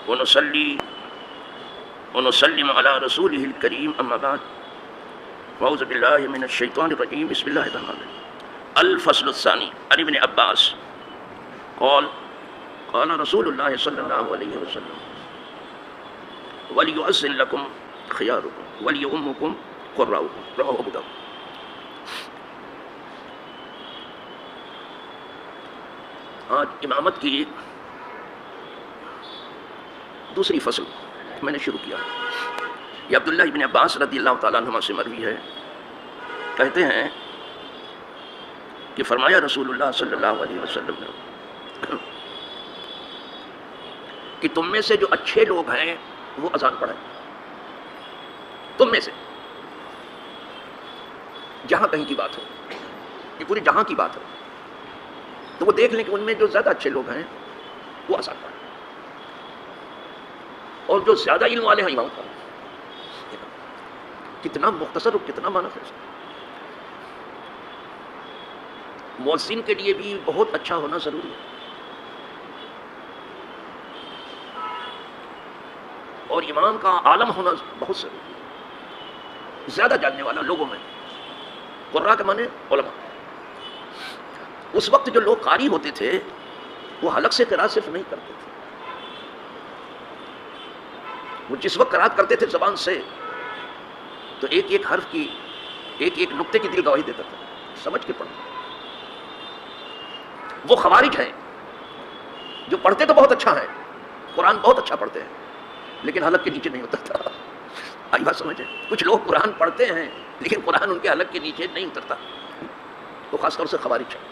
ونصلي ونسلم على رسوله الكريم أما بعد أعوذ بالله من الشيطان الرجيم بسم الله الرحمن الرحيم. الفصل الثاني عن ابن عباس قال قال رسول الله صلى الله عليه وسلم وليؤذن لكم خياركم وليؤمكم قراؤكم رواه ابو داؤد. آج امامت کی دوسری فصل میں نے شروع کیا. یہ عبداللہ ابن عباس رضی اللہ تعالیٰ عنہما سے مروی ہے. کہتے ہیں کہ فرمایا رسول اللہ صلی اللہ علیہ وسلم نے کہ تم میں سے جو اچھے لوگ ہیں وہ اذان پڑھیں. تم میں سے جہاں کہیں کی بات ہو، یہ پوری جہاں کی بات ہو، تو وہ دیکھ لیں کہ ان میں جو زیادہ اچھے لوگ ہیں وہ اذان پڑھیں، اور جو زیادہ علم والے ہیں امام پڑھیں. کتنا مختصر اور کتنا معنی خیز. مؤذن کے لیے بھی بہت اچھا ہونا ضروری ہے، اور امام کا عالم ہونا بہت ضروری ہے، زیادہ جاننے والا لوگوں میں. قراء کے معنی علماء. اس وقت جو لوگ قاری ہوتے تھے وہ حلق سے قراءت صرف نہیں کرتے تھے، وہ جس وقت قراءت کرتے تھے زبان سے تو ایک ایک حرف کی ایک ایک نقطے کی دل گواہی دیتا تھا، سمجھ کے پڑھنا. وہ خوارج ہیں جو پڑھتے تو بہت اچھا ہیں، قرآن بہت اچھا پڑھتے ہیں، لیکن حلق کے نیچے نہیں اترتا. آئی بات سمجھیں؟ کچھ لوگ قرآن پڑھتے ہیں لیکن قرآن ان کے حلق کے نیچے نہیں اترتا. وہ خاص طور سے خوارج ہیں،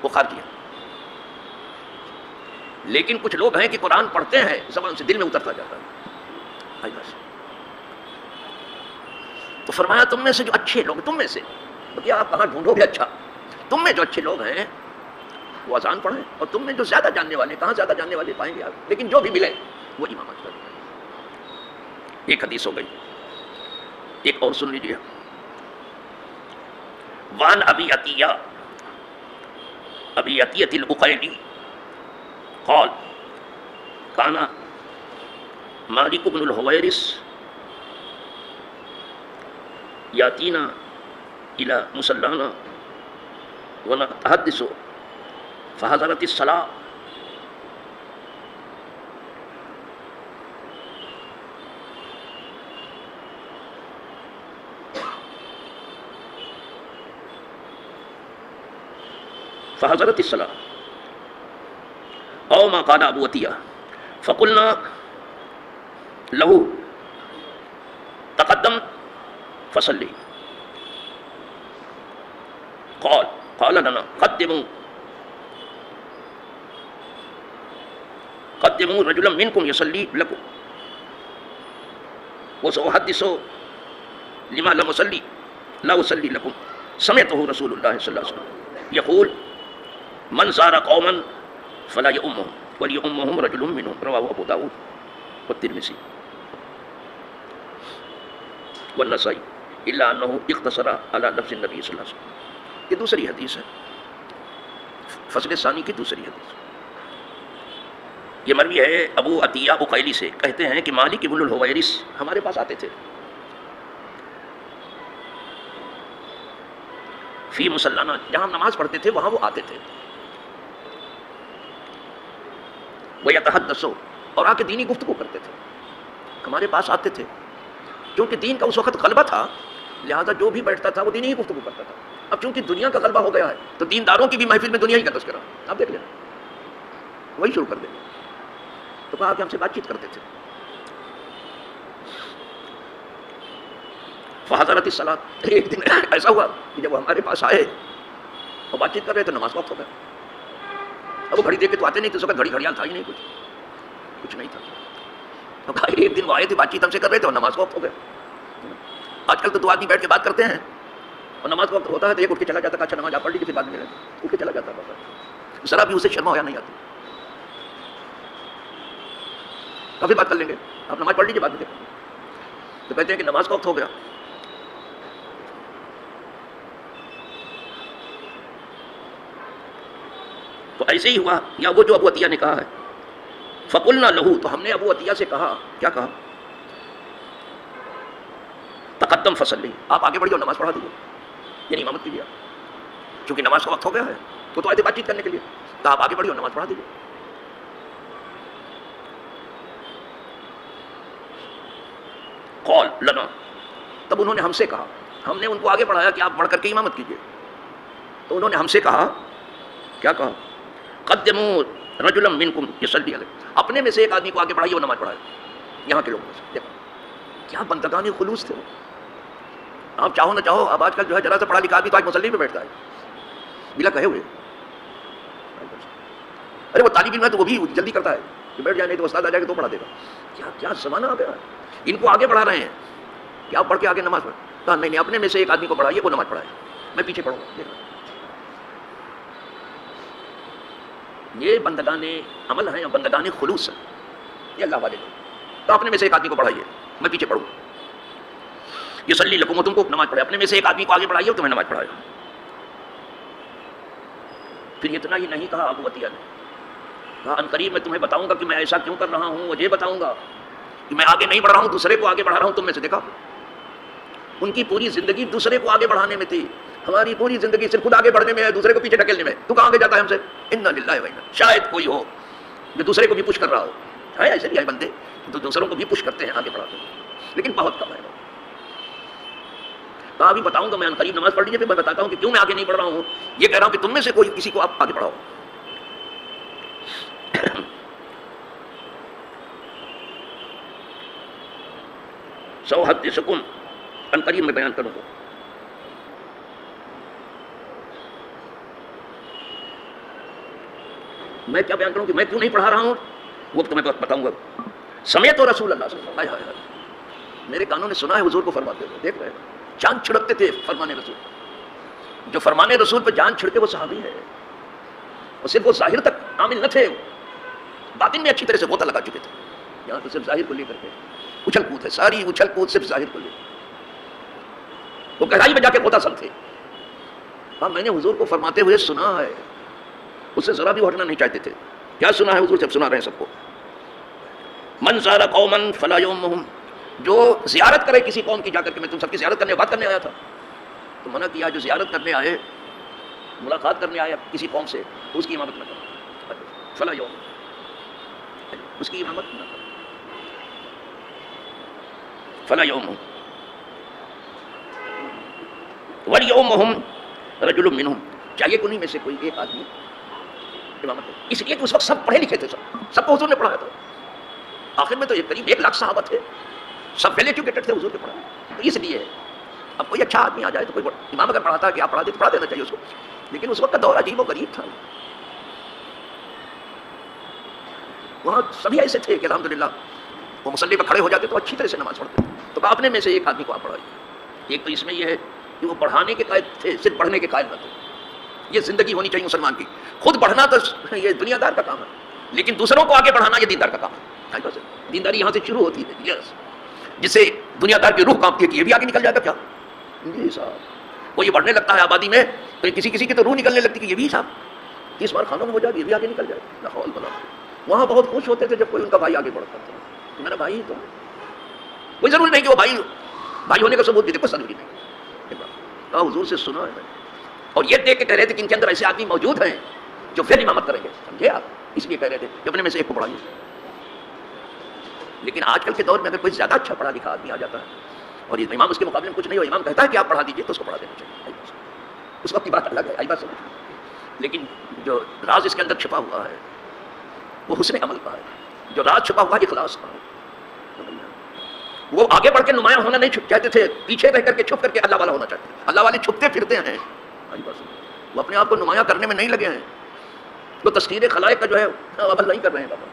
وہ خارجی ہیں. لیکن کچھ لوگ ہیں کہ قرآن پڑھتے ہیں زبان سے دل میں اترتا جاتا ہے. آئی بات. تو فرمایا تم میں سے جو اچھے لوگ، تم میں سے کیا آپ کہاں ڈھونڈو گے اچھا؟ تم میں جو اچھے لوگ ہیں وہ اذان پڑھیں، اور تم میں جو زیادہ جاننے والے، کہاں زیادہ جاننے والے پائیں گے آپ، لیکن جو بھی ملے وہ امامت کریں. ایک حدیث ہو گئی، ایک اور سن لیجیے. وان ابی عطیہ العقیلی قال کان مالک بن الحویرث یاتینا الى مصلانا ونتحدث فحضرت الصلاة او ما قال ابو عطیہ فقلنا له تقدم فصلی قال لنا قدموا رجلا منكم يصلي لكم وسأحدث لما لا أصلي لكم سمعته رسول الله صلى الله عليه وسلم يقول من زار قوما فلا يؤمهم وليؤمهم رجل منهم رواه ابو داود والترمذي والنسائی الا انه اختصر على لفظ النبي صلی اللہ علیہ وسلم. یہ دوسری حدیث ہے، فصل ثانی کی دوسری حدیث. یہ مروی ہے ابو عطیہ عقیلی سے. کہتے ہیں کہ مالک بن الحویرث ہمارے پاس آتے تھے فی مصلانا، جہاں ہم نماز پڑھتے تھے وہاں وہ آتے تھے. وَيَتَحَدَّثُ، اور آ کے دینی گفتگو کرتے تھے. ہمارے پاس آتے تھے کیونکہ دین کا اس وقت غلبہ تھا، لہذا جو بھی بیٹھتا تھا وہ دینی ہی گفتگو کرتا تھا. اب چونکہ دنیا کا غلبہ ہو گیا ہے تو دینداروں کی بھی محفل میں دنیا ہی کا تذکرہ. آپ دیکھ لیں وہی شروع کر دیں. تو کہا کہ ہم سے بات چیت کرتے تھے. فحضرت الصلاۃ، ایک دن ایسا ہوا کہ جب وہ ہمارے پاس آئے اور بات چیت کر رہے تو نماز کا وقت ہو گیا. اب وہ گھڑی دیکھ کے تو آتے نہیں تھے، اس وقت گھڑی گھڑیال تھا ہی نہیں، کچھ نہیں تھا. تو کہا ایک دن وہ آئے تھے، بات چیت ہم سے کر رہے تھے اور نماز کا وقت ہو گیا. آج کل تو دو آدمی بیٹھ کے بات کرتے ہیں اور نماز کا وقت ہوتا ہے تو ایک اٹھ کے چلا جاتا ہے، اچھا نماز آپ پڑھ لیجیے پھر بعد میں اٹھ کے چلا جاتا ہے. ذرا بھی اسے شرم ہویا نہیں آتی. کافی بات کر لیں گے، آپ نماز پڑھ لیجیے بعد میں. تو کہتے ہیں کہ نماز کا وقت ہو گیا. تو ایسے ہی ہوا، یا وہ جو ابو عطیہ نے کہا ہے فقلنا لہو، تو ہم نے ابو عطیہ سے کہا، کیا کہا؟ تقدم فصلی، آپ آگے بڑھیے اور نماز پڑھا دیجیے، یعنی امامت کیجیے، چونکہ نماز کا وقت ہو گیا ہے تو آئے تھے بات چیت کرنے کے لیے، تو آپ آگے بڑھیے اور نماز پڑھا دیجیے۔ قول لنا، تب انہوں نے ہم سے کہا، ہم نے ان کو آگے بڑھایا کہ آپ بڑھ کر کے امامت کیجیے، تو انہوں نے ہم سے کہا، کیا کہا؟ قدموا رجلا منکم یصلی علیہ، اپنے میں سے ایک آدمی کو آگے بڑھائیے اور نماز پڑھائے، یہاں کے لوگوں میں سے۔ دیکھو کیا بندگان خلوص تھے، آپ چاہو نہ چاہو، اب آج کل جو ہے ذرا سا پڑھا لکھا آدمی تو آج مصلی پہ بیٹھتا ہے بلا کہے ہوئے، ارے وہ طالب علم ہے تو وہ بھی جلدی کرتا ہے کہ بیٹھ جائے، نہیں تو استاد آ جائے گا تو پڑھا دے گا۔ کیا کیا زمانہ آ گیا، ان کو آگے بڑھا رہے ہیں کہ آپ پڑھ کے آگے نماز پڑھ، کہا نہیں اپنے میں سے ایک آدمی کو پڑھائیے، وہ نماز پڑھائے، میں پیچھے پڑھوں گا۔ دیکھنا یہ بندگان عمل ہیں، بندگان خلوص ہیں، یہ اللہ والے لوگ۔ تو اپنے میں سے ایک آدمی کو پڑھائیے، میں پیچھے پڑھوں گا۔ یصلی لکم، تم کو نماز پڑھے، اپنے میں سے ایک آدمی کو آگے بڑھائیے اور تمہیں نماز پڑھائے۔ پھر اتنا ہی نہیں کہا ابو عطیہ نے، کہا ان قریب میں تمہیں بتاؤں گا کہ میں ایسا کیوں کر رہا ہوں، اور یہ بتاؤں گا کہ میں آگے نہیں بڑھ رہا ہوں، دوسرے کو آگے بڑھا رہا ہوں تم میں سے۔ دیکھا ان کی پوری زندگی دوسرے کو آگے بڑھانے میں تھی، ہماری پوری زندگی صرف خود آگے بڑھنے میں ہے، دوسرے کو پیچھے ڈھکیلنے میں۔ تو کہاں آگے جاتا ہے ہم سے؟ انا للہ و انا، شاید کوئی ہو جو دوسرے کو بھی پش کر رہا ہو، ہے ایسے بھی ہے بندے تو دوسروں کو بھی پش کرتے ہیں، آگے بڑھاتے ہیں، لیکن بہت کم ہے۔ کہا ابھی بتاؤں گا، میں ان قریب نماز پڑھ لیجیے، پھر میں بتاتا ہوں کہ کیوں میں آگے نہیں بڑھ رہا ہوں۔ یہ کہہ رہا ہوں کہ تم میں سے کوئی کسی کو آپ آگے بڑھاؤ۔ سأحدثکم، ان قریب میں بیان کروں گا۔ میں کیا بیان کروں کہ میں کیوں نہیں پڑھا رہا ہوں، وہ تمہیں بتاؤں گا۔ سمیت و رسول اللہ صلی اللہ علیہ وسلم، میرے کانوں نے سنا ہے حضور کو فرماتے ہوئے، دیکھ رہے ہیں جان چھڑکتے تھے فرمان رسول، جو فرمان رسول پہ جان چھڑکے وہ صحابی ہے، اور صرف وہ ظاہر تک عامل نہ تھے، باطن میں اچھی طرح سے غوطہ لگا چکے تھے۔ یہاں تو صرف ظاہر کو لے کر کے اچھل کود ہے، ساری اچھل کود صرف ظاہر کو لے، وہ گہرائی میں جا کے غوطہ سل تھے۔ ہاں میں نے حضور کو فرماتے ہوئے سنا ہے، اس سے ذرا بھی ہٹنا نہیں چاہتے تھے۔ کیا سنا ہے حضور سے؟ سنا رہے ہیں سب کو، من زار قوما فلا یومہم، جو زیارت کرے کسی قوم کی جا کر کے، میں تم سب کی زیارت کرنے بات کرنے آیا تھا تو منع کیا، جو زیارت کرنے آئے، ملاقات کرنے آیا کسی قوم سے، تو اس کی امامت نہ کرو، فلا یوم، اس کی امامت نہ کرو، فلا یوم ولیومہم رجل منہم، چاہیے کہ انہیں میں سے کوئی ایک آدمی امامت ہے، اس لیے کہ اس وقت سب پڑھے لکھے تھے، سب کو حضور نے پڑھایا تھا، آخر میں تو قریب 1 لاکھ صحابہ تھے، سب ویل ایجوکیٹڈ تھے حضور کے پڑھانے، تو اس لیے اب کوئی اچھا آدمی آ جائے تو کوئی امام اگر پڑھاتا ہے کہ آپ پڑھا دیں تو پڑھا دینا چاہیے اس کو، لیکن اس وقت کا دور عجیب و غریب تھا، وہاں سبھی ایسے تھے کہ الحمدللہ وہ مصلی پہ کھڑے ہو جاتے تو اچھی طرح سے نماز پڑھتے، تو اپنے میں سے ایک آدمی کو آپ پڑھائیے۔ ایک تو اس میں یہ ہے کہ وہ پڑھانے کے قائل تھے، صرف پڑھنے کے قائل نہ تھے، یہ زندگی ہونی چاہیے مسلمان کی، خود پڑھنا تو یہ دنیا دار کا کام ہے، لیکن دوسروں کو آگے بڑھانا یہ دیندار کا کام ہے۔ دینداری یہاں سے شروع ہوتی ہے، یس، جس سے دنیا دار کی روح کانپتی ہے کہ یہ بھی آگے نکل جائے گا کیا، جی صاحب، وہ یہ بڑھنے لگتا ہے آبادی میں تو کسی کسی کی تو روح نکلنے لگتی کہ یہ بھی صاحب 30 بار خانوں میں ہو جائے، یہ بھی آگے نکل جائے، لاہور بنا۔ وہاں بہت خوش ہوتے تھے جب کوئی ان کا بھائی آگے بڑھتا تھا کہ میرا بھائی، تو کوئی ضروری نہیں کہ وہ بھائی ہونے کا ثبوت بھی دے، کوئی ضروری نہیں، حضور سے سنا ہے، اور یہ دیکھ کے کہہ رہے تھے کہ ان کے اندر ایسے آدمی موجود ہیں جو پھر امامت کریں گے، سمجھے آپ، اس لیے کہہ رہے تھے کہ اپنے میں سے ایک کو پڑھائیے۔ لیکن آج کل کے دور میں اگر کوئی زیادہ اچھا پڑھا لکھا آدمی آ جاتا ہے اور یہ امام اس کے مقابلے میں کچھ نہیں ہو، امام کہتا ہے کہ آپ پڑھا دیجیے تو اس کو پڑھا دینا چاہیے، اس وقت کی بات الگ ہے، آئی بات سمجھ۔ لیکن جو راز اس کے اندر چھپا ہوا ہے وہ حسن عمل کا ہے، جو راز چھپا ہوا ہے اخلاص کا ہے۔ وہ آگے بڑھ کے نمایاں ہونا نہیں چاہتے تھے، پیچھے رہ کر کے چھپ کر کے اللہ والا ہونا چاہتے ہیں۔ اللہ والے چھپتے پھرتے ہیں، وہ اپنے آپ کو نمایاں کرنے میں نہیں لگے ہیں، وہ تسخیر خلائق کا جو ہے عمل نہیں کر رہے ہیں، بابا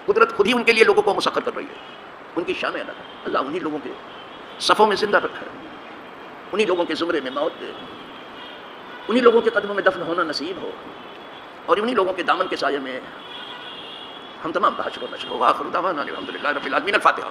قدرت خود ہی ان کے لیے لوگوں کو مسخر کر رہی ہے، ان کی شان ہے اللہ انہی لوگوں کے صفوں میں زندہ رکھا ہے، انہی لوگوں کے زمرے میں موت دے، انہی لوگوں کے قدموں میں دفن ہونا نصیب ہو، اور انہی لوگوں کے دامن کے سائے میں ہم تمام کا حشر و نشر ہو۔ وآخر دعوانا الحمدللہ رب العالمین۔ الفاتحہ۔